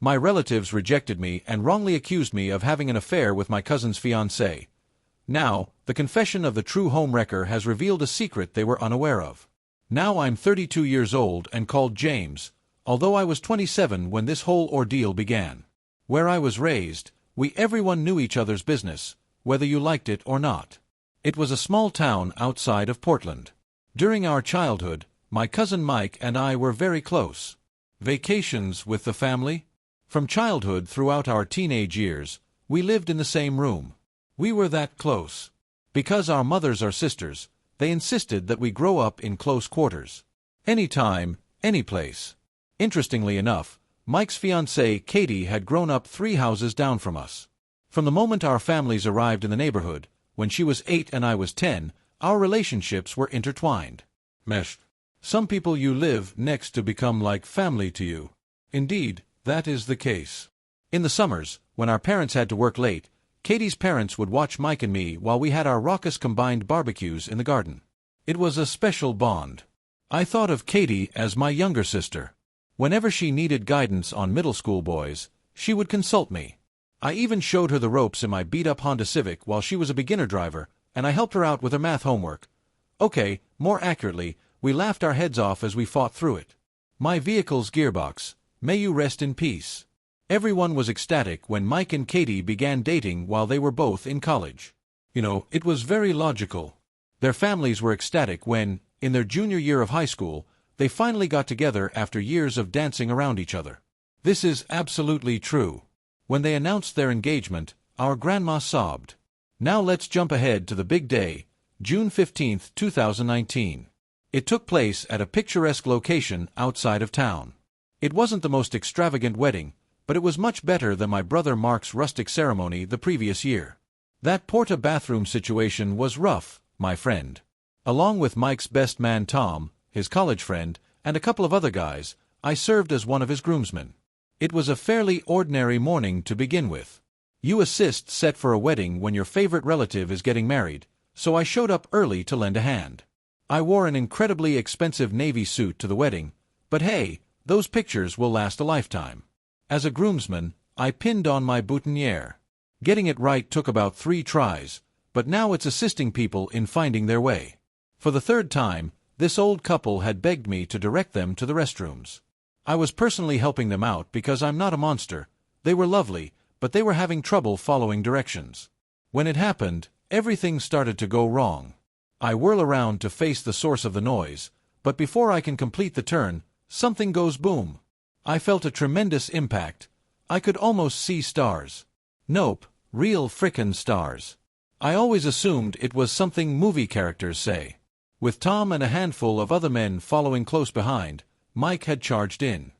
My relatives rejected me and wrongly accused me of having an affair with my cousin's fiancée. Now, the confession of the true homewrecker has revealed a secret they were unaware of. Now I'm 32 years old and called James, although I was 27 when this whole ordeal began. Where I was raised, everyone knew each other's business, whether you liked it or not. It was a small town outside of Portland. During our childhood, my cousin Mike and I were very close. Vacations with the family? From childhood throughout our teenage years, we lived in the same room. We were that close. Because our mothers are sisters, they insisted that we grow up in close quarters. Anytime, any place. Interestingly enough, Mike's fiancée, Katie, had grown up 3 houses down from us. From the moment our families arrived in the neighborhood, when she was 8 and I was 10, our relationships were intertwined. Meshed. Some people you live next to become like family to you. Indeed, that is the case. In the summers, when our parents had to work late, Katie's parents would watch Mike and me while we had our raucous combined barbecues in the garden. It was a special bond. I thought of Katie as my younger sister. Whenever she needed guidance on middle school boys, she would consult me. I even showed her the ropes in my beat-up Honda Civic while she was a beginner driver, and I helped her out with her math homework. Okay, more accurately, we laughed our heads off as we fought through it. My vehicle's gearbox, may you rest in peace. Everyone was ecstatic when Mike and Katie began dating while they were both in college. It was very logical. Their families were ecstatic when, in their junior year of high school, they finally got together after years of dancing around each other. This is absolutely true. When they announced their engagement, our grandma sobbed. Now let's jump ahead to the big day, June 15, 2019. It took place at a picturesque location outside of town. It wasn't the most extravagant wedding, but it was much better than my brother Mark's rustic ceremony the previous year. That porta bathroom situation was rough, my friend. Along with Mike's best man Tom, his college friend, and a couple of other guys, I served as one of his groomsmen. It was a fairly ordinary morning to begin with. You assist set for a wedding when your favorite relative is getting married, so I showed up early to lend a hand. I wore an incredibly expensive navy suit to the wedding, but hey, those pictures will last a lifetime. As a groomsman, I pinned on my boutonniere. Getting it right took about 3 tries, but now it's assisting people in finding their way. For the 3rd time, this old couple had begged me to direct them to the restrooms. I was personally helping them out because I'm not a monster. They were lovely, but they were having trouble following directions. When it happened, everything started to go wrong. I whirl around to face the source of the noise, but before I can complete the turn, something goes boom. I felt a tremendous impact. I could almost see stars. Nope, real frickin' stars. I always assumed it was something movie characters say. With Tom and a handful of other men following close behind, Mike had charged in.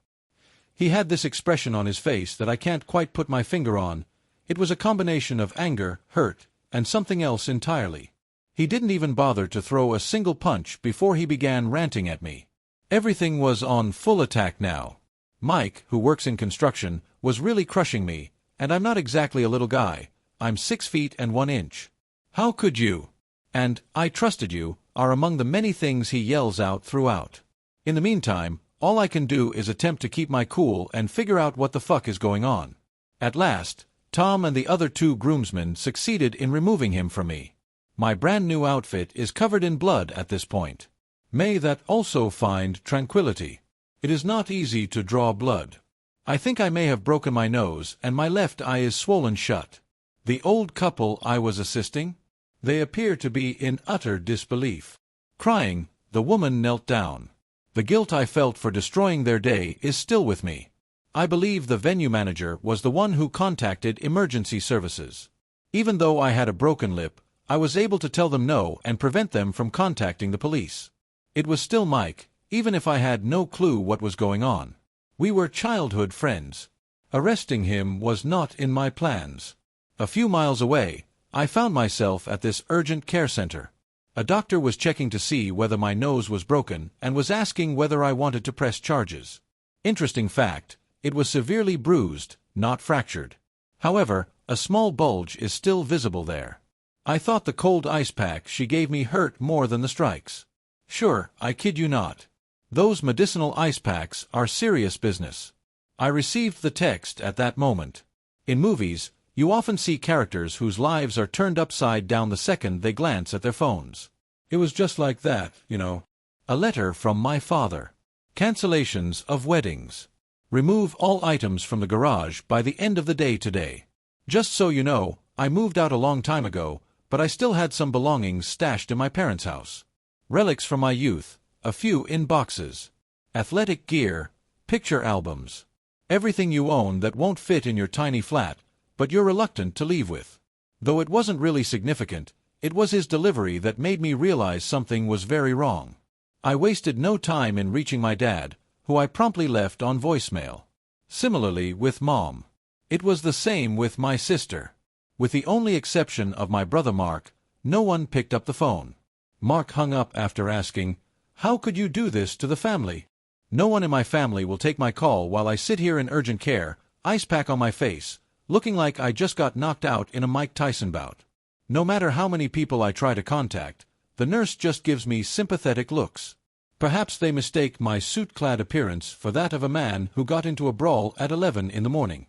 He had this expression on his face that I can't quite put my finger on. It was a combination of anger, hurt, and something else entirely. He didn't even bother to throw a single punch before he began ranting at me. Everything was on full attack now. Mike, who works in construction, was really crushing me, and I'm not exactly a little guy. I'm 6 feet and 1 inch. How could you? And, I trusted you, are among the many things he yells out throughout. In the meantime, all I can do is attempt to keep my cool and figure out what the fuck is going on. At last, Tom and the other 2 groomsmen succeeded in removing him from me. My brand new outfit is covered in blood at this point. May that also find tranquility. It is not easy to draw blood. I think I may have broken my nose and my left eye is swollen shut. The old couple I was assisting? They appear to be in utter disbelief. Crying, the woman knelt down. The guilt I felt for destroying their day is still with me. I believe the venue manager was the one who contacted emergency services. Even though I had a broken lip, I was able to tell them no and prevent them from contacting the police. It was still Mike, even if I had no clue what was going on. We were childhood friends. Arresting him was not in my plans. A few miles away, I found myself at this urgent care center. A doctor was checking to see whether my nose was broken and was asking whether I wanted to press charges. Interesting fact, it was severely bruised, not fractured. However, a small bulge is still visible there. I thought the cold ice pack she gave me hurt more than the strikes. Sure, I kid you not. Those medicinal ice packs are serious business. I received the text at that moment. In movies, you often see characters whose lives are turned upside down the second they glance at their phones. It was just like that, you know. A letter from my father. Cancellations of weddings. Remove all items from the garage by the end of the day today. Just so you know, I moved out a long time ago, but I still had some belongings stashed in my parents' house. Relics from my youth, a few in boxes. Athletic gear, picture albums. Everything you own that won't fit in your tiny flat, but you're reluctant to leave with. Though it wasn't really significant, it was his delivery that made me realize something was very wrong. I wasted no time in reaching my dad, who I promptly left on voicemail. Similarly with Mom. It was the same with my sister. With the only exception of my brother Mark, no one picked up the phone. Mark hung up after asking, "How could you do this to the family? No one in my family will take my call while I sit here in urgent care, ice pack on my face, looking like I just got knocked out in a Mike Tyson bout. No matter how many people I try to contact, the nurse just gives me sympathetic looks. Perhaps they mistake my suit-clad appearance for that of a man who got into a brawl at 11 in the morning."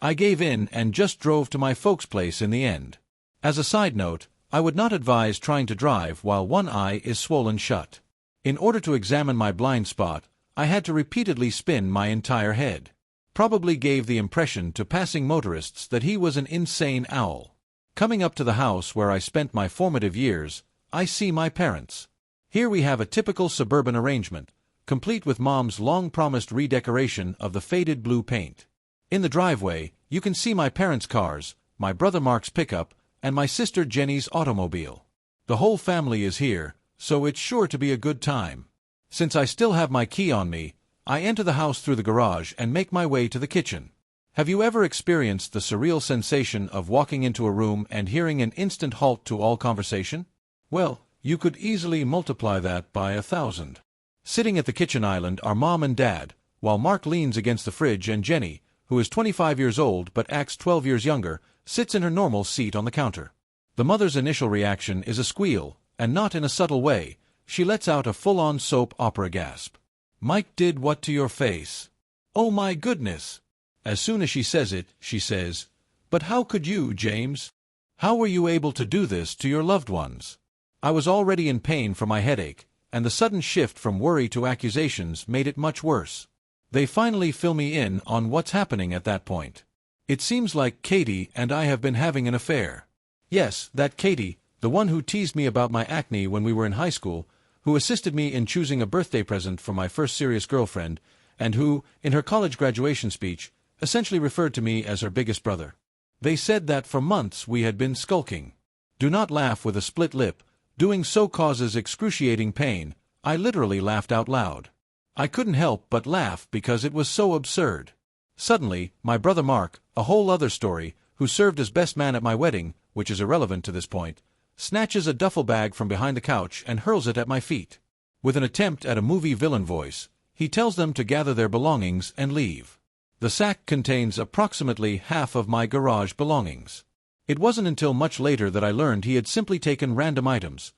I gave in and just drove to my folks' place in the end. As a side note, I would not advise trying to drive while one eye is swollen shut. In order to examine my blind spot, I had to repeatedly spin my entire head. Probably gave the impression to passing motorists that he was an insane owl. Coming up to the house where I spent my formative years, I see my parents. Here we have a typical suburban arrangement, complete with Mom's long-promised redecoration of the faded blue paint. In the driveway, you can see my parents' cars, my brother Mark's pickup, and my sister Jenny's automobile. The whole family is here, so it's sure to be a good time. Since I still have my key on me, I enter the house through the garage and make my way to the kitchen. Have you ever experienced the surreal sensation of walking into a room and hearing an instant halt to all conversation? Well, you could easily multiply that by 1,000. Sitting at the kitchen island are Mom and Dad, while Mark leans against the fridge and Jenny, who is 25 years old but acts 12 years younger, sits in her normal seat on the counter. The mother's initial reaction is a squeal, and not in a subtle way. She lets out a full-on soap opera gasp. "Mike did what to your face? Oh my goodness!" As soon as she says it, she says, "But how could you, James? How were you able to do this to your loved ones?" I was already in pain from my headache, and the sudden shift from worry to accusations made it much worse. They finally fill me in on what's happening at that point. It seems like Katie and I have been having an affair. Yes, that Katie, the one who teased me about my acne when we were in high school, who assisted me in choosing a birthday present for my first serious girlfriend, and who, in her college graduation speech, essentially referred to me as her biggest brother. They said that for months we had been skulking. Do not laugh with a split lip. Doing so causes excruciating pain. I literally laughed out loud. I couldn't help but laugh because it was so absurd. Suddenly, my brother Mark, a whole other story, who served as best man at my wedding, which is irrelevant to this point, snatches a duffel bag from behind the couch and hurls it at my feet. With an attempt at a movie villain voice, he tells them to gather their belongings and leave. The sack contains approximately half of my garage belongings. It wasn't until much later that I learned he had simply taken random items.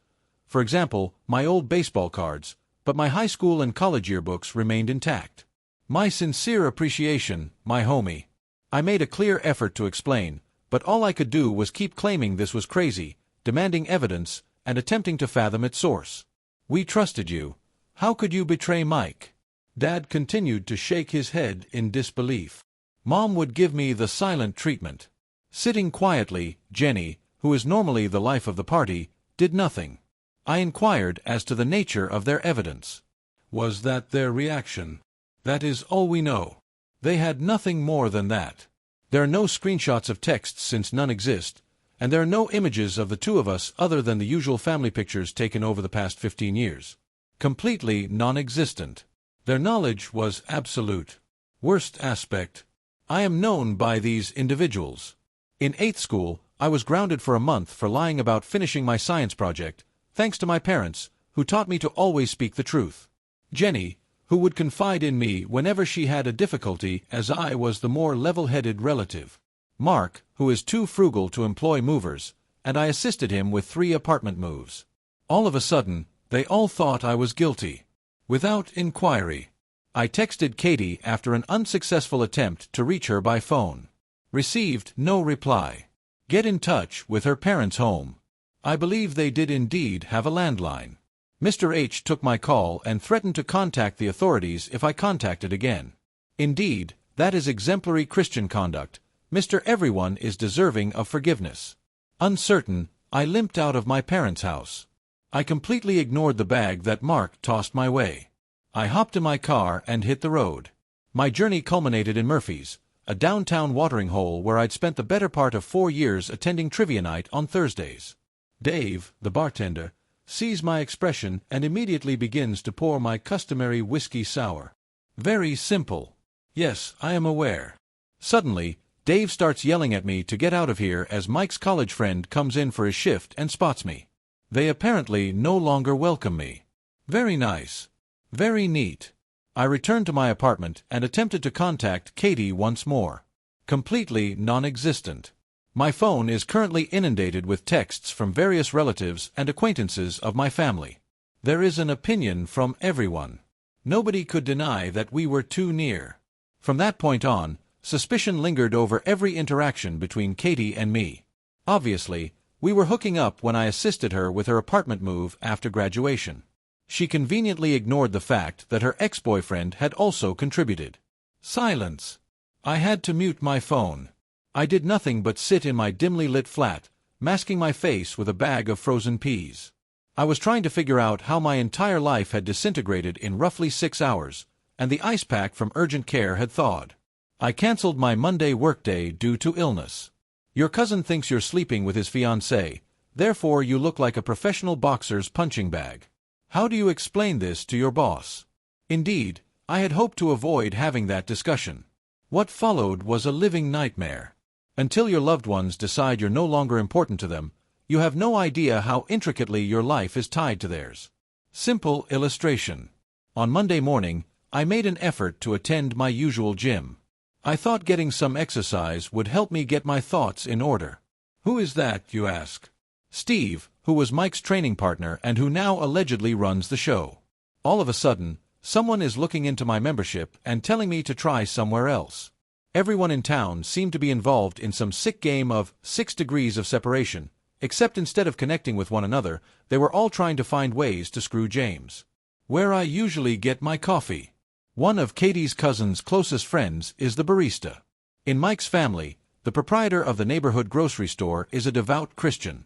For example, my old baseball cards, but my high school and college yearbooks remained intact. My sincere appreciation, my homie. I made a clear effort to explain, but all I could do was keep claiming this was crazy, demanding evidence, and attempting to fathom its source. "We trusted you. How could you betray Mike?" Dad continued to shake his head in disbelief. Mom would give me the silent treatment. Sitting quietly, Jenny, who is normally the life of the party, did nothing. I inquired as to the nature of their evidence. Was that their reaction? That is all we know. They had nothing more than that. There are no screenshots of texts since none exist, and there are no images of the two of us other than the usual family pictures taken over the past 15 years. Completely non-existent. Their knowledge was absolute. Worst aspect. I am known by these individuals. In 8th school, I was grounded for a month for lying about finishing my science project, thanks to my parents, who taught me to always speak the truth. Jenny, who would confide in me whenever she had a difficulty as I was the more level-headed relative. Mark, who is too frugal to employ movers, and I assisted him with 3 apartment moves. All of a sudden, they all thought I was guilty. Without inquiry. I texted Katie after an unsuccessful attempt to reach her by phone. Received no reply. Get in touch with her parents' home. I believe they did indeed have a landline. Mr. H took my call and threatened to contact the authorities if I contacted again. Indeed, that is exemplary Christian conduct. Mr. Everyone is deserving of forgiveness. Uncertain, I limped out of my parents' house. I completely ignored the bag that Mark tossed my way. I hopped in my car and hit the road. My journey culminated in Murphy's, a downtown watering hole where I'd spent the better part of 4 years attending trivia night on Thursdays. Dave, the bartender, sees my expression and immediately begins to pour my customary whiskey sour. Very simple. Yes, I am aware. Suddenly, Dave starts yelling at me to get out of here as Mike's college friend comes in for his shift and spots me. They apparently no longer welcome me. Very nice. Very neat. I returned to my apartment and attempted to contact Katie once more. Completely non-existent. My phone is currently inundated with texts from various relatives and acquaintances of my family. There is an opinion from everyone. Nobody could deny that we were too near. From that point on, suspicion lingered over every interaction between Katie and me. Obviously, we were hooking up when I assisted her with her apartment move after graduation. She conveniently ignored the fact that her ex-boyfriend had also contributed. Silence. I had to mute my phone. I did nothing but sit in my dimly lit flat, masking my face with a bag of frozen peas. I was trying to figure out how my entire life had disintegrated in roughly 6 hours, and the ice pack from urgent care had thawed. I canceled my Monday workday due to illness. Your cousin thinks you're sleeping with his fiancée, therefore you look like a professional boxer's punching bag. How do you explain this to your boss? Indeed, I had hoped to avoid having that discussion. What followed was a living nightmare. Until your loved ones decide you're no longer important to them, you have no idea how intricately your life is tied to theirs. Simple illustration. On Monday morning, I made an effort to attend my usual gym. I thought getting some exercise would help me get my thoughts in order. Who is that, you ask? Steve, who was Mike's training partner and who now allegedly runs the show. All of a sudden, someone is looking into my membership and telling me to try somewhere else. Everyone in town seemed to be involved in some sick game of 6 degrees of separation, except instead of connecting with one another, they were all trying to find ways to screw James. Where I usually get my coffee. One of Katie's cousin's closest friends is the barista. In Mike's family, the proprietor of the neighborhood grocery store is a devout Christian.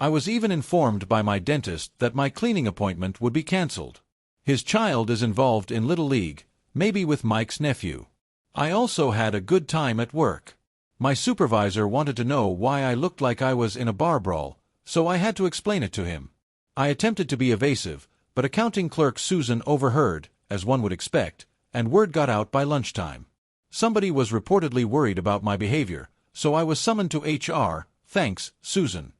I was even informed by my dentist that my cleaning appointment would be canceled. His child is involved in Little League, maybe with Mike's nephew. I also had a good time at work. My supervisor wanted to know why I looked like I was in a bar brawl, so I had to explain it to him. I attempted to be evasive, but accounting clerk Susan overheard, as one would expect, and word got out by lunchtime. Somebody was reportedly worried about my behavior, so I was summoned to HR, thanks, Susan.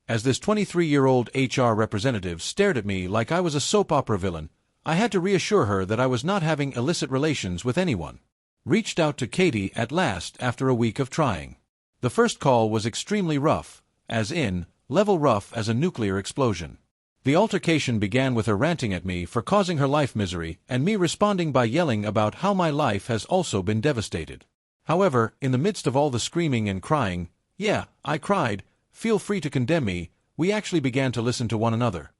As this 23-year-old HR representative stared at me like I was a soap opera villain, I had to reassure her that I was not having illicit relations with anyone. Reached out to Katie at last after a week of trying. The first call was extremely rough, as in, level rough as a nuclear explosion. The altercation began with her ranting at me for causing her life misery and me responding by yelling about how my life has also been devastated. However, in the midst of all the screaming and crying, yeah, I cried, feel free to condemn me, we actually began to listen to one another.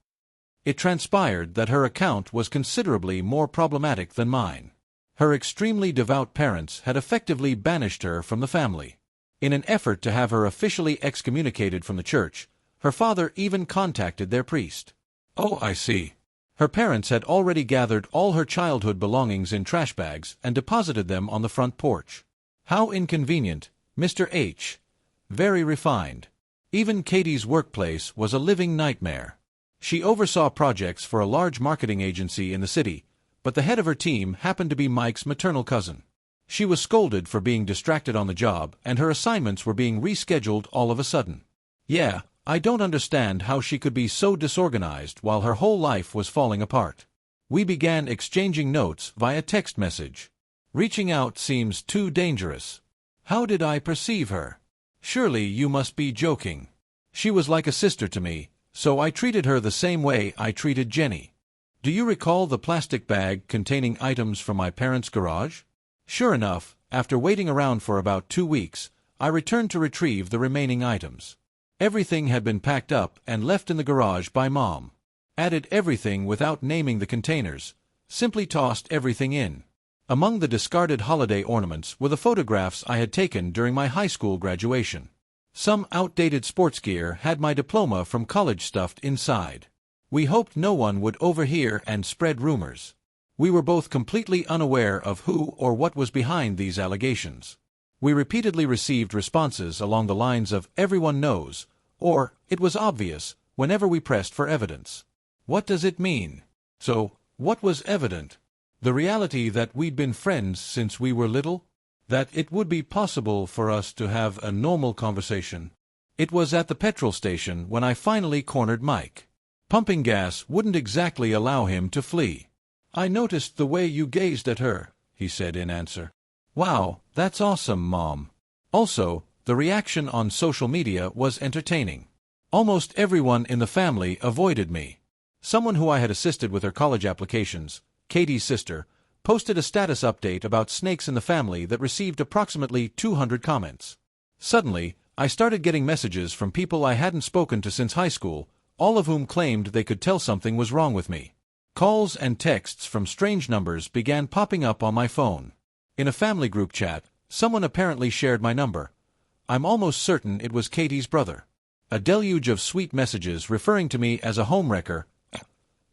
It transpired that her account was considerably more problematic than mine. Her extremely devout parents had effectively banished her from the family. In an effort to have her officially excommunicated from the church, her father even contacted their priest. Oh, I see. Her parents had already gathered all her childhood belongings in trash bags and deposited them on the front porch. How inconvenient, Mr. H. Very refined. Even Katie's workplace was a living nightmare. She oversaw projects for a large marketing agency in the city, but the head of her team happened to be Mike's maternal cousin. She was scolded for being distracted on the job, and her assignments were being rescheduled all of a sudden. Yeah, I don't understand how she could be so disorganized while her whole life was falling apart. We began exchanging notes via text message. Reaching out seems too dangerous. How did I perceive her? Surely you must be joking. She was like a sister to me, so I treated her the same way I treated Jenny. Do you recall the plastic bag containing items from my parents' garage? Sure enough, after waiting around for about 2 weeks, I returned to retrieve the remaining items. Everything had been packed up and left in the garage by Mom. Added everything without naming the containers, simply tossed everything in. Among the discarded holiday ornaments were the photographs I had taken during my high school graduation. Some outdated sports gear had my diploma from college stuffed inside. We hoped no one would overhear and spread rumors. We were both completely unaware of who or what was behind these allegations. We repeatedly received responses along the lines of "everyone knows," or "it was obvious," whenever we pressed for evidence. What does it mean? So, what was evident? The reality that we'd been friends since we were little? That it would be possible for us to have a normal conversation? It was at the petrol station when I finally cornered Mike. Pumping gas wouldn't exactly allow him to flee. "I noticed the way you gazed at her," he said in answer. "Wow, that's awesome, Mom." Also, the reaction on social media was entertaining. Almost everyone in the family avoided me. Someone who I had assisted with her college applications, Katie's sister, posted a status update about snakes in the family that received approximately 200 comments. Suddenly, I started getting messages from people I hadn't spoken to since high school, all of whom claimed they could tell something was wrong with me. Calls and texts from strange numbers began popping up on my phone. In a family group chat, someone apparently shared my number. I'm almost certain it was Katie's brother. A deluge of sweet messages referring to me as a homewrecker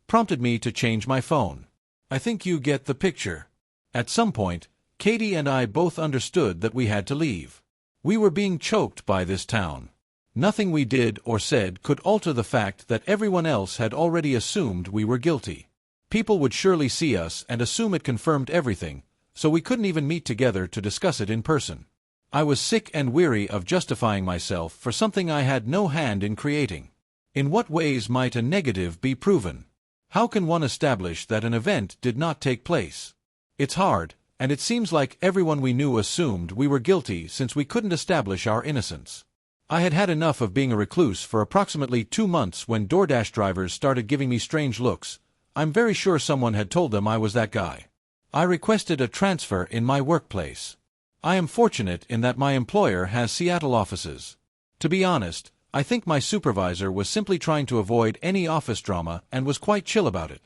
prompted me to change my phone. I think you get the picture. At some point, Katie and I both understood that we had to leave. We were being choked by this town. Nothing we did or said could alter the fact that everyone else had already assumed we were guilty. People would surely see us and assume it confirmed everything, so we couldn't even meet together to discuss it in person. I was sick and weary of justifying myself for something I had no hand in creating. In what ways might a negative be proven? How can one establish that an event did not take place? It's hard, and it seems like everyone we knew assumed we were guilty since we couldn't establish our innocence. I had had enough of being a recluse for approximately 2 months when DoorDash drivers started giving me strange looks. I'm very sure someone had told them I was that guy. I requested a transfer in my workplace. I am fortunate in that my employer has Seattle offices. To be honest, I think my supervisor was simply trying to avoid any office drama and was quite chill about it.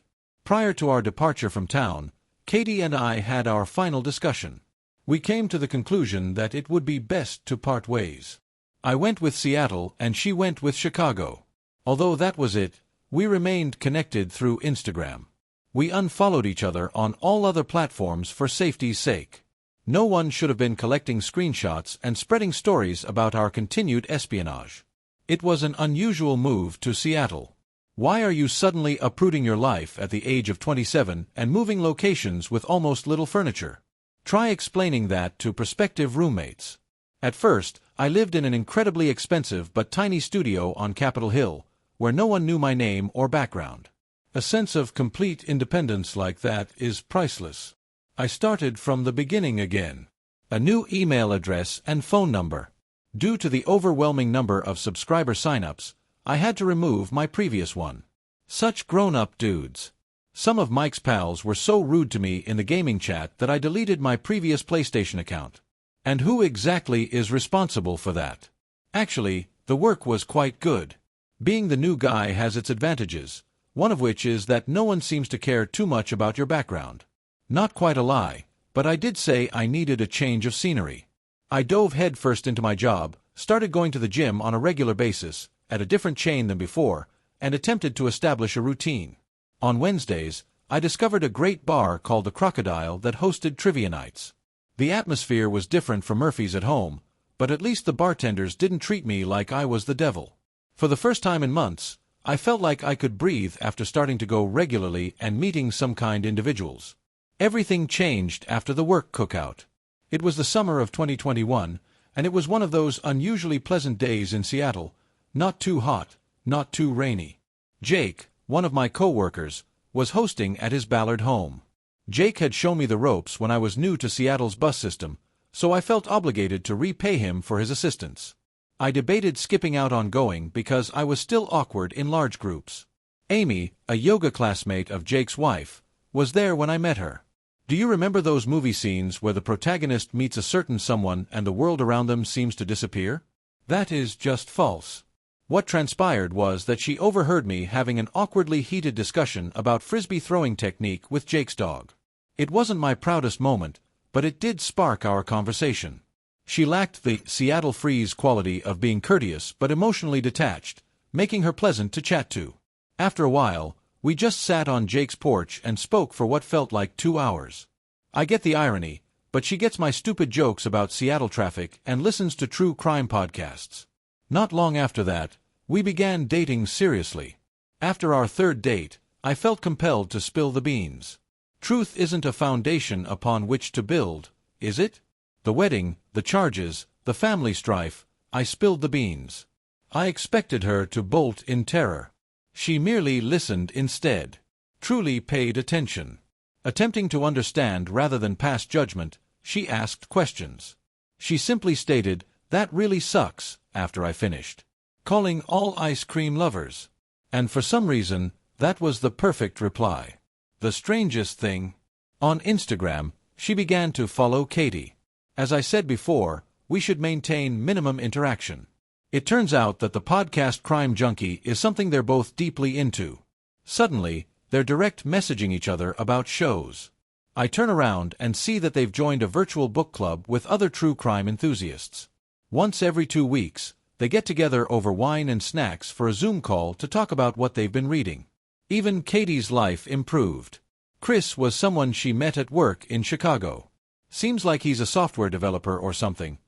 Prior to our departure from town, Katie and I had our final discussion. We came to the conclusion that it would be best to part ways. I went with Seattle and she went with Chicago. Although that was it, we remained connected through Instagram. We unfollowed each other on all other platforms for safety's sake. No one should have been collecting screenshots and spreading stories about our continued espionage. It was an unusual move to Seattle. Why are you suddenly uprooting your life at the age of 27 and moving locations with almost little furniture? Try explaining that to prospective roommates. At first, I lived in an incredibly expensive but tiny studio on Capitol Hill, where no one knew my name or background. A sense of complete independence like that is priceless. I started from the beginning again. A new email address and phone number. Due to the overwhelming number of subscriber signups, I had to remove my previous one. Such grown-up dudes. Some of Mike's pals were so rude to me in the gaming chat that I deleted my previous PlayStation account. And who exactly is responsible for that? Actually, the work was quite good. Being the new guy has its advantages, one of which is that no one seems to care too much about your background. Not quite a lie, but I did say I needed a change of scenery. I dove headfirst into my job, started going to the gym on a regular basis, at a different chain than before, and attempted to establish a routine. On Wednesdays, I discovered a great bar called the Crocodile that hosted trivia nights. The atmosphere was different from Murphy's at home, but at least the bartenders didn't treat me like I was the devil. For the first time in months, I felt like I could breathe after starting to go regularly and meeting some kind individuals. Everything changed after the work cookout. It was the summer of 2021, and it was one of those unusually pleasant days in Seattle, not too hot, not too rainy. Jake, one of my co-workers, was hosting at his Ballard home. Jake had shown me the ropes when I was new to Seattle's bus system, so I felt obligated to repay him for his assistance. I debated skipping out on going because I was still awkward in large groups. Amy, a yoga classmate of Jake's wife, was there when I met her. Do you remember those movie scenes where the protagonist meets a certain someone and the world around them seems to disappear? That is just false. What transpired was that she overheard me having an awkwardly heated discussion about frisbee throwing technique with Jake's dog. It wasn't my proudest moment, but it did spark our conversation. She lacked the Seattle Freeze quality of being courteous but emotionally detached, making her pleasant to chat to. After a while, we just sat on Jake's porch and spoke for what felt like 2 hours. I get the irony, but she gets my stupid jokes about Seattle traffic and listens to true crime podcasts. Not long after that, we began dating seriously. After our third date, I felt compelled to spill the beans. Truth isn't a foundation upon which to build, is it? The wedding, the charges, the family strife, I spilled the beans. I expected her to bolt in terror. She merely listened instead. Truly paid attention. Attempting to understand rather than pass judgment, she asked questions. She simply stated, "That really sucks," after I finished. Calling all ice cream lovers. And for some reason, that was the perfect reply. The strangest thing. On Instagram, she began to follow Katie. As I said before, we should maintain minimum interaction. It turns out that the podcast Crime Junkie is something they're both deeply into. Suddenly, they're direct messaging each other about shows. I turn around and see that they've joined a virtual book club with other true crime enthusiasts. Once every 2 weeks, they get together over wine and snacks for a Zoom call to talk about what they've been reading. Even Katie's life improved. Chris was someone she met at work in Chicago. Seems like he's a software developer or something.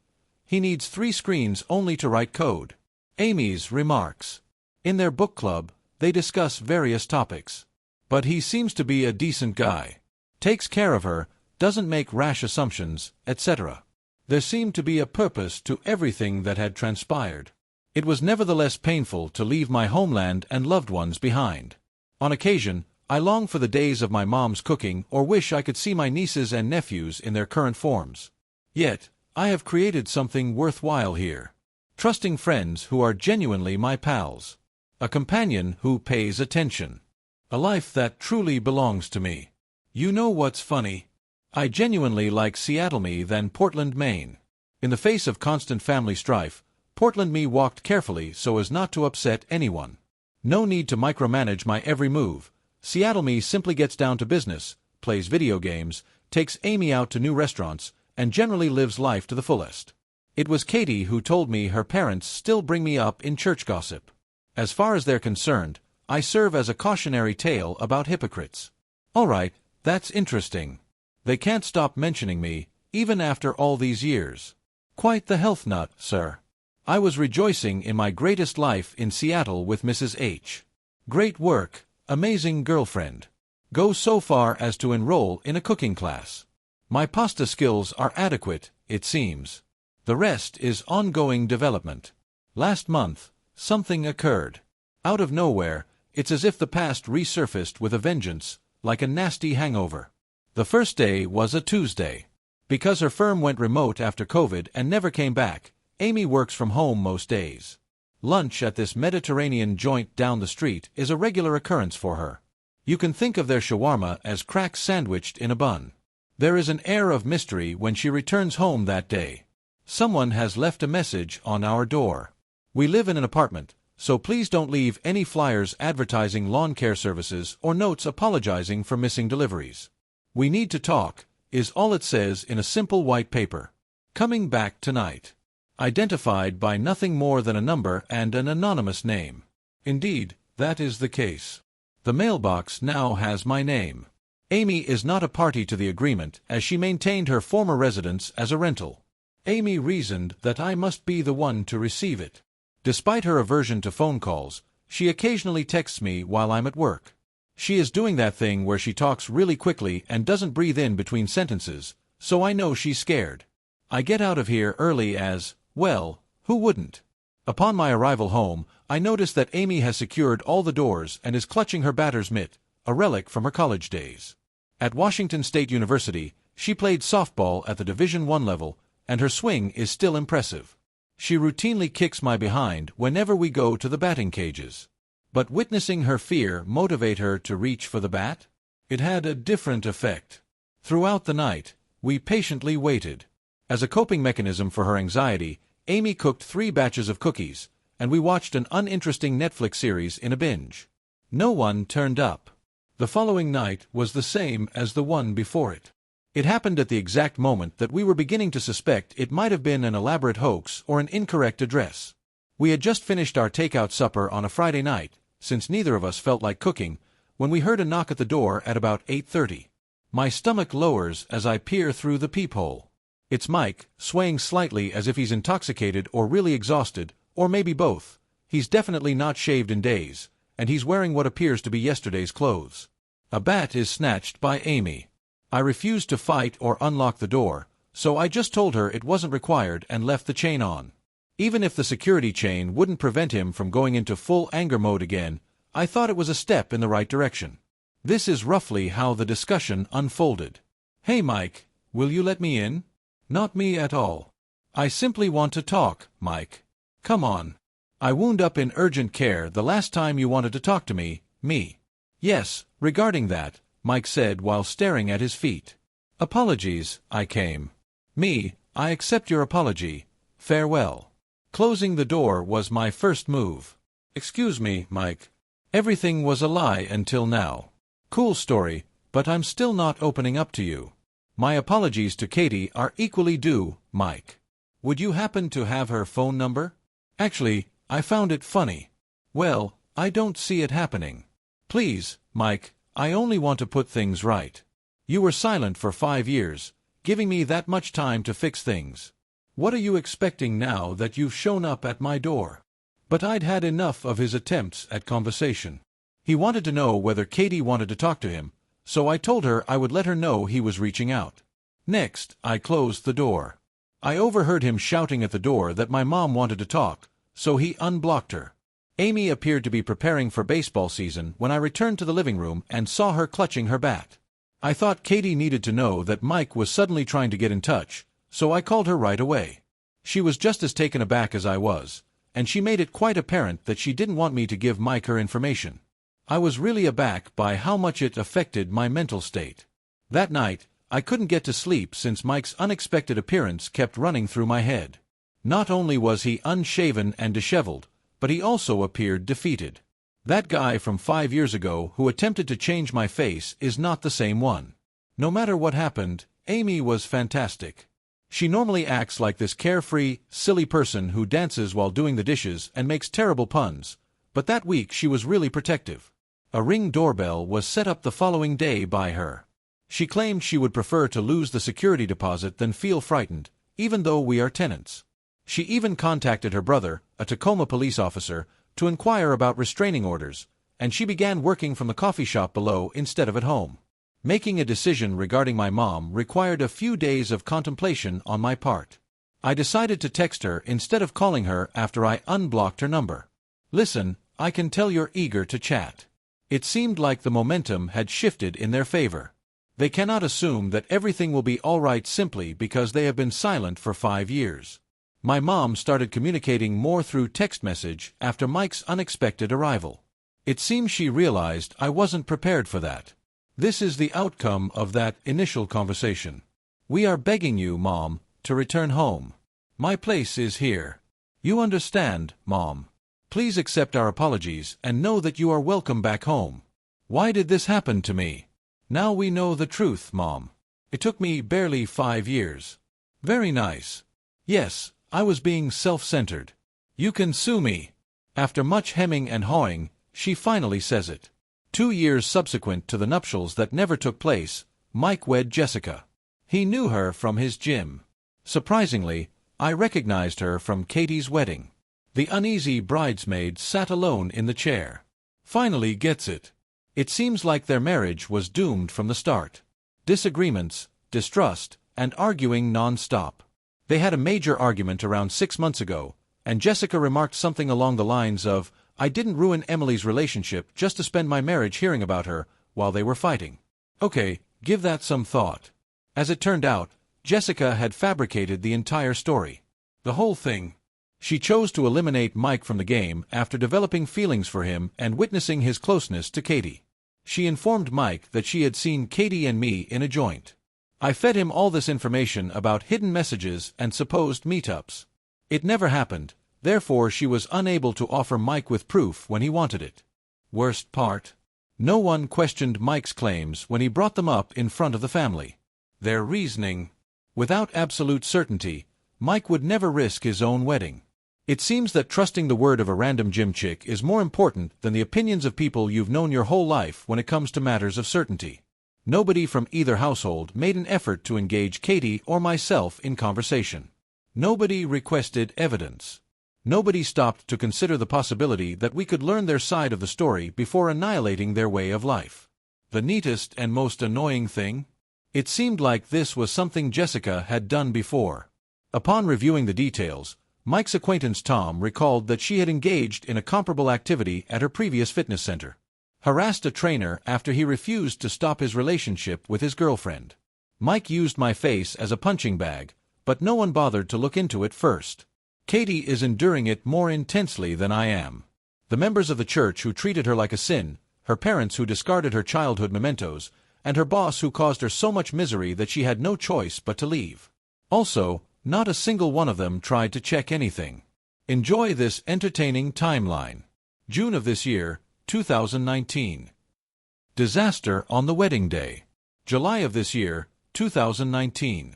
He needs 3 screens only to write code. Amy's remarks. In their book club, they discuss various topics. But he seems to be a decent guy. Takes care of her, doesn't make rash assumptions, etc. There seemed to be a purpose to everything that had transpired. It was nevertheless painful to leave my homeland and loved ones behind. On occasion, I long for the days of my mom's cooking or wish I could see my nieces and nephews in their current forms. Yet, I have created something worthwhile here. Trusting friends who are genuinely my pals. A companion who pays attention. A life that truly belongs to me. You know what's funny? I genuinely like Seattle me than Portland, Maine. In the face of constant family strife, Portland me walked carefully so as not to upset anyone. No need to micromanage my every move. Seattle me simply gets down to business, plays video games, takes Amy out to new restaurants, and generally lives life to the fullest. It was Katie who told me her parents still bring me up in church gossip. As far as they're concerned, I serve as a cautionary tale about hypocrites. Alright, that's interesting. They can't stop mentioning me, even after all these years. Quite the health nut, sir. I was rejoicing in my greatest life in Seattle with Mrs. H. Great work, amazing girlfriend. Go so far as to enroll in a cooking class. My pasta skills are adequate, it seems. The rest is ongoing development. Last month, something occurred. Out of nowhere, it's as if the past resurfaced with a vengeance, like a nasty hangover. The first day was a Tuesday. Because her firm went remote after COVID and never came back, Amy works from home most days. Lunch at this Mediterranean joint down the street is a regular occurrence for her. You can think of their shawarma as cracks sandwiched in a bun. There is an air of mystery when she returns home that day. Someone has left a message on our door. We live in an apartment, so please don't leave any flyers advertising lawn care services or notes apologizing for missing deliveries. We need to talk, is all it says in a simple white paper. Coming back tonight. Identified by nothing more than a number and an anonymous name. Indeed, that is the case. The mailbox now has my name. Amy is not a party to the agreement as she maintained her former residence as a rental. Amy reasoned that I must be the one to receive it. Despite her aversion to phone calls, she occasionally texts me while I'm at work. She is doing that thing where she talks really quickly and doesn't breathe in between sentences, so I know she's scared. I get out of here early as, well, who wouldn't? Upon my arrival home, I notice that Amy has secured all the doors and is clutching her batter's mitt, a relic from her college days. At Washington State University, she played softball at the Division I level, and her swing is still impressive. She routinely kicks my behind whenever we go to the batting cages. But witnessing her fear motivate her to reach for the bat? It had a different effect. Throughout the night, we patiently waited. As a coping mechanism for her anxiety, Amy cooked 3 batches of cookies, and we watched an uninteresting Netflix series in a binge. No one turned up. The following night was the same as the one before it. It happened at the exact moment that we were beginning to suspect it might have been an elaborate hoax or an incorrect address. We had just finished our takeout supper on a Friday night, since neither of us felt like cooking, when we heard a knock at the door at about 8:30. My stomach lowers as I peer through the peephole. It's Mike, swaying slightly as if he's intoxicated or really exhausted, or maybe both. He's definitely not shaved in days, and he's wearing what appears to be yesterday's clothes. A bat is snatched by Amy. I refused to fight or unlock the door, so I just told her it wasn't required and left the chain on. Even if the security chain wouldn't prevent him from going into full anger mode again, I thought it was a step in the right direction. This is roughly how the discussion unfolded. "Hey Mike, will you let me in?" "Not me at all. I simply want to talk, Mike. Come on. I wound up in urgent care the last time you wanted to talk to me, me." "Yes, regarding that," Mike said while staring at his feet. "Apologies, I came." "Me, I accept your apology. Farewell." Closing the door was my first move. "Excuse me, Mike. Everything was a lie until now. Cool story, but I'm still not opening up to you. My apologies to Katie are equally due, Mike. Would you happen to have her phone number? Actually, I found it funny. Well, I don't see it happening. Please, Mike, I only want to put things right. You were silent for 5 years, giving me that much time to fix things. What are you expecting now that you've shown up at my door?" But I'd had enough of his attempts at conversation. He wanted to know whether Katie wanted to talk to him, so I told her I would let her know he was reaching out. Next, I closed the door. I overheard him shouting at the door that my mom wanted to talk, so he unblocked her. Amy appeared to be preparing for baseball season when I returned to the living room and saw her clutching her bat. I thought Katie needed to know that Mike was suddenly trying to get in touch, so I called her right away. She was just as taken aback as I was, and she made it quite apparent that she didn't want me to give Mike her information. I was really aback by how much it affected my mental state. That night, I couldn't get to sleep since Mike's unexpected appearance kept running through my head. Not only was he unshaven and disheveled, but he also appeared defeated. That guy from 5 years ago who attempted to change my face is not the same one. No matter what happened, Amy was fantastic. She normally acts like this carefree, silly person who dances while doing the dishes and makes terrible puns, but that week she was really protective. A Ring doorbell was set up the following day by her. She claimed she would prefer to lose the security deposit than feel frightened, even though we are tenants. She even contacted her brother, a Tacoma police officer, to inquire about restraining orders, and she began working from the coffee shop below instead of at home. Making a decision regarding my mom required a few days of contemplation on my part. I decided to text her instead of calling her after I unblocked her number. "Listen, I can tell you're eager to chat." It seemed like the momentum had shifted in their favor. They cannot assume that everything will be all right simply because they have been silent for 5 years. My mom started communicating more through text message after Mike's unexpected arrival. It seems she realized I wasn't prepared for that. This is the outcome of that initial conversation. "We are begging you, Mom, to return home. My place is here. You understand, Mom. Please accept our apologies and know that you are welcome back home. Why did this happen to me? Now we know the truth, Mom. It took me barely 5 years. Very nice. Yes, I was being self-centered. You can sue me." After much hemming and hawing, she finally says it. 2 years subsequent to the nuptials that never took place, Mike wed Jessica. He knew her from his gym. Surprisingly, I recognized her from Katie's wedding. The uneasy bridesmaid sat alone in the chair. Finally gets it. It seems like their marriage was doomed from the start. Disagreements, distrust, and arguing non-stop. They had a major argument around 6 months ago, and Jessica remarked something along the lines of, "I didn't ruin Emily's relationship just to spend my marriage hearing about her while they were fighting." Okay, give that some thought. As it turned out, Jessica had fabricated the entire story. The whole thing. She chose to eliminate Mike from the game after developing feelings for him and witnessing his closeness to Katie. She informed Mike that she had seen Katie and me in a joint. I fed him all this information about hidden messages and supposed meetups. It never happened, therefore she was unable to offer Mike with proof when he wanted it. Worst part? No one questioned Mike's claims when he brought them up in front of the family. Their reasoning. Without absolute certainty, Mike would never risk his own wedding. It seems that trusting the word of a random gym chick is more important than the opinions of people you've known your whole life when it comes to matters of certainty. Nobody from either household made an effort to engage Katie or myself in conversation. Nobody requested evidence. Nobody stopped to consider the possibility that we could learn their side of the story before annihilating their way of life. The neatest and most annoying thing? It seemed like this was something Jessica had done before. Upon reviewing the details, Mike's acquaintance Tom recalled that she had engaged in a comparable activity at her previous fitness center. Harassed a trainer after he refused to stop his relationship with his girlfriend. Mike used my face as a punching bag, but no one bothered to look into it first. Katie is enduring it more intensely than I am. The members of the church who treated her like a sin, her parents who discarded her childhood mementos, and her boss who caused her so much misery that she had no choice but to leave. Also, not a single one of them tried to check anything. Enjoy this entertaining timeline. June of this year, 2019. Disaster on the wedding day. July of this year, 2019.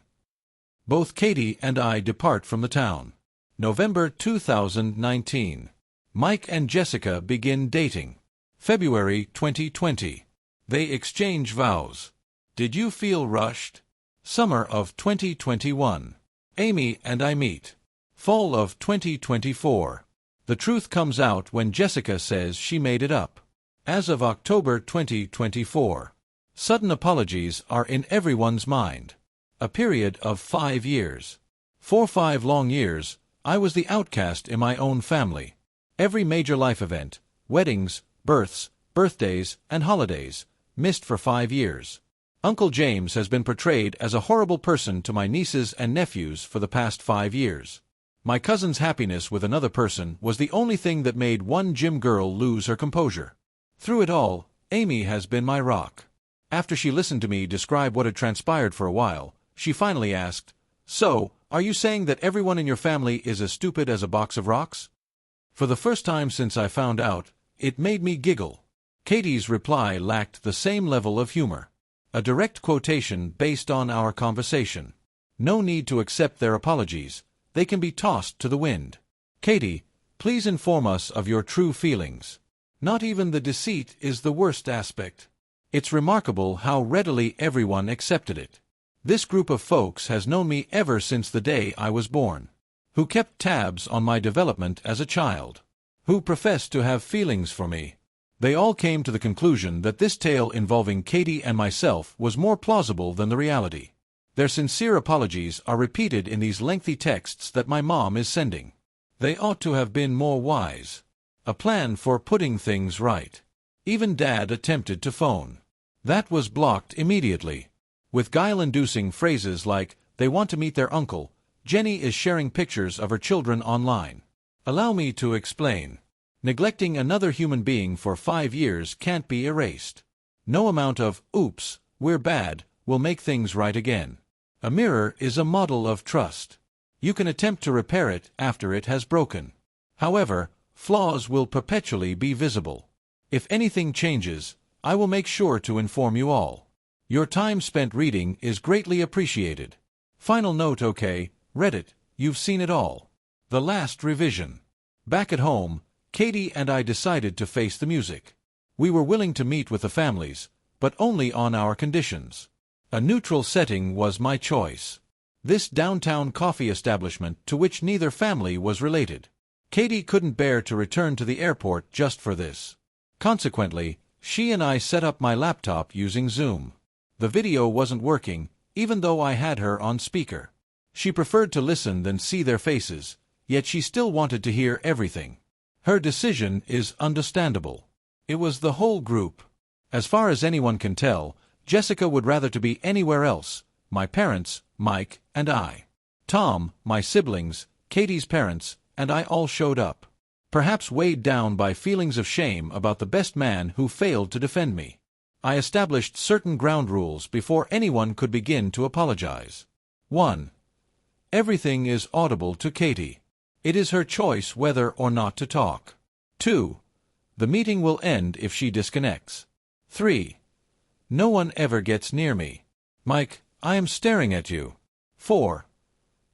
Both Katie and I depart from the town. November 2019. Mike and Jessica begin dating. February 2020. They exchange vows. Did you feel rushed? Summer of 2021. Amy and I meet. Fall of 2024. The truth comes out when Jessica says she made it up. As of October 2024. Sudden apologies are in everyone's mind. A period of 5 years. For 5 long years, I was the outcast in my own family. Every major life event, weddings, births, birthdays, and holidays, missed for 5 years. Uncle James has been portrayed as a horrible person to my nieces and nephews for the past 5 years. My cousin's happiness with another person was the only thing that made one gym girl lose her composure. Through it all, Amy has been my rock. After she listened to me describe what had transpired for a while, she finally asked, "So, are you saying that everyone in your family is as stupid as a box of rocks?" For the first time since I found out, it made me giggle. Katie's reply lacked the same level of humor. A direct quotation based on our conversation. No need to accept their apologies. They can be tossed to the wind. Katie, please inform us of your true feelings. Not even the deceit is the worst aspect. It's remarkable how readily everyone accepted it. This group of folks has known me ever since the day I was born. Who kept tabs on my development as a child. Who professed to have feelings for me. They all came to the conclusion that this tale involving Katie and myself was more plausible than the reality. Their sincere apologies are repeated in these lengthy texts that my mom is sending. They ought to have been more wise. A plan for putting things right. Even Dad attempted to phone. That was blocked immediately. With guile-inducing phrases like, "They want to meet their uncle," Jenny is sharing pictures of her children online. Allow me to explain. Neglecting another human being for 5 years can't be erased. No amount of, "Oops, we're bad," will make things right again. A mirror is a model of trust. You can attempt to repair it after it has broken. However, flaws will perpetually be visible. If anything changes, I will make sure to inform you all. Your time spent reading is greatly appreciated. Final note, okay, Reddit, you've seen it all. The last revision. Back at home, Katie and I decided to face the music. We were willing to meet with the families, but only on our conditions. A neutral setting was my choice. This downtown coffee establishment to which neither family was related. Katie couldn't bear to return to the airport just for this. Consequently, she and I set up my laptop using Zoom. The video wasn't working, even though I had her on speaker. She preferred to listen than see their faces, yet she still wanted to hear everything. Her decision is understandable. It was the whole group. As far as anyone can tell, Jessica would rather to be anywhere else, my parents, Mike, and I. Tom, my siblings, Katie's parents, and I all showed up. Perhaps weighed down by feelings of shame about the best man who failed to defend me. I established certain ground rules before anyone could begin to apologize. 1. Everything is audible to Katie. It is her choice whether or not to talk. 2. The meeting will end if she disconnects. 3. No one ever gets near me. Mike, I am staring at you. 4.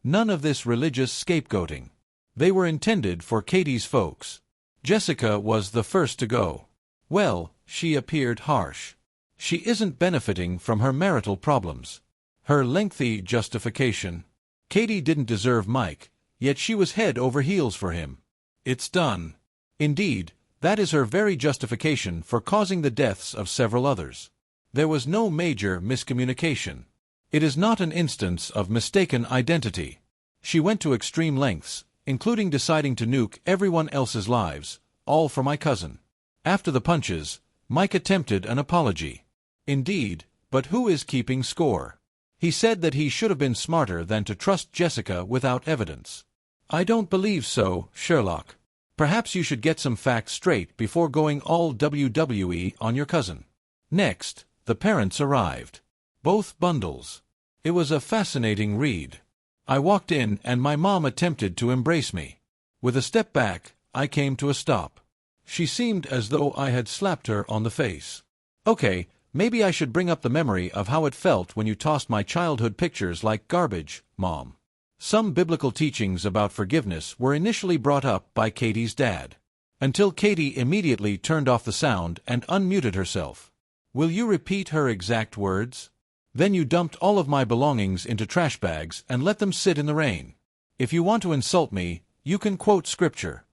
None of this religious scapegoating. They were intended for Katie's folks. Jessica was the first to go. Well, she appeared harsh. She isn't benefiting from her marital problems. Her lengthy justification. Katie didn't deserve Mike, yet she was head over heels for him. It's done. Indeed, that is her very justification for causing the deaths of several others. There was no major miscommunication. It is not an instance of mistaken identity. She went to extreme lengths, including deciding to nuke everyone else's lives, all for my cousin. After the punches, Mike attempted an apology. Indeed, but who is keeping score? He said that he should have been smarter than to trust Jessica without evidence. I don't believe so, Sherlock. Perhaps you should get some facts straight before going all WWE on your cousin. Next, the parents arrived. Both bundles. It was a fascinating read. I walked in and my mom attempted to embrace me. With a step back, I came to a stop. She seemed as though I had slapped her on the face. Okay, maybe I should bring up the memory of how it felt when you tossed my childhood pictures like garbage, Mom. Some biblical teachings about forgiveness were initially brought up by Katie's dad. Until Katie immediately turned off the sound and unmuted herself. Will you repeat her exact words? Then you dumped all of my belongings into trash bags and let them sit in the rain. If you want to insult me, you can quote scripture.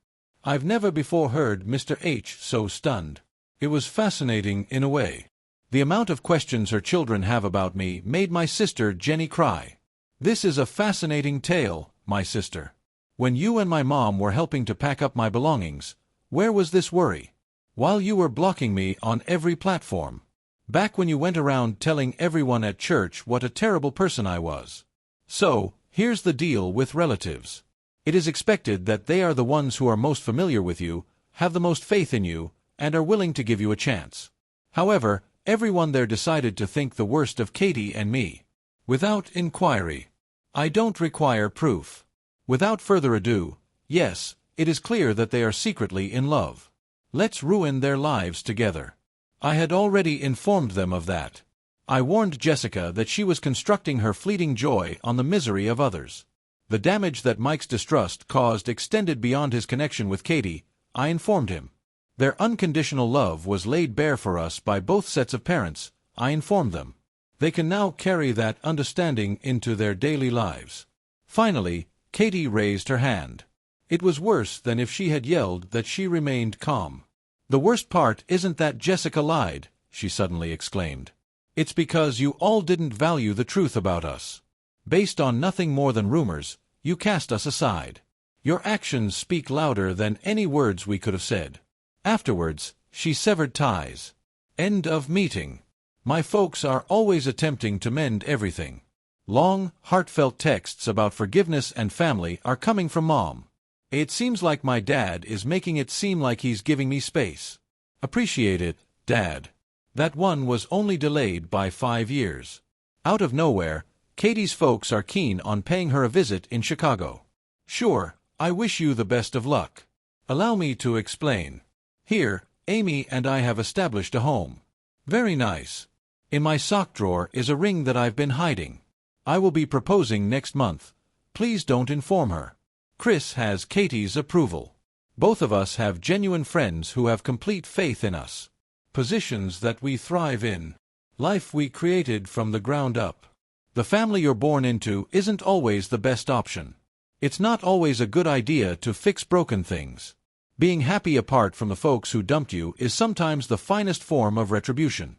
I've never before heard Mr. H so stunned. It was fascinating in a way. The amount of questions her children have about me made my sister Jenny cry. This is a fascinating tale, my sister. When you and my mom were helping to pack up my belongings, where was this worry? While you were blocking me on every platform. Back when you went around telling everyone at church what a terrible person I was. So, here's the deal with relatives. It is expected that they are the ones who are most familiar with you, have the most faith in you, and are willing to give you a chance. However, everyone there decided to think the worst of Katie and me. Without inquiry. I don't require proof. Without further ado, yes, it is clear that they are secretly in love. Let's ruin their lives together. I had already informed them of that. I warned Jessica that she was constructing her fleeting joy on the misery of others. The damage that Mike's distrust caused extended beyond his connection with Katie, I informed him. Their unconditional love was laid bare for us by both sets of parents, I informed them. They can now carry that understanding into their daily lives. Finally, Katie raised her hand. It was worse than if she had yelled that she remained calm. The worst part isn't that Jessica lied, she suddenly exclaimed. It's because you all didn't value the truth about us. Based on nothing more than rumors, you cast us aside. Your actions speak louder than any words we could have said. Afterwards, she severed ties. End of meeting. My folks are always attempting to mend everything. Long, heartfelt texts about forgiveness and family are coming from Mom. It seems like my dad is making it seem like he's giving me space. Appreciate it, Dad. That one was only delayed by 5 years. Out of nowhere, Katie's folks are keen on paying her a visit in Chicago. Sure, I wish you the best of luck. Allow me to explain. Here, Amy and I have established a home. Very nice. In my sock drawer is a ring that I've been hiding. I will be proposing next month. Please don't inform her. Chris has Katie's approval. Both of us have genuine friends who have complete faith in us. Positions that we thrive in. Life we created from the ground up. The family you're born into isn't always the best option. It's not always a good idea to fix broken things. Being happy apart from the folks who dumped you is sometimes the finest form of retribution.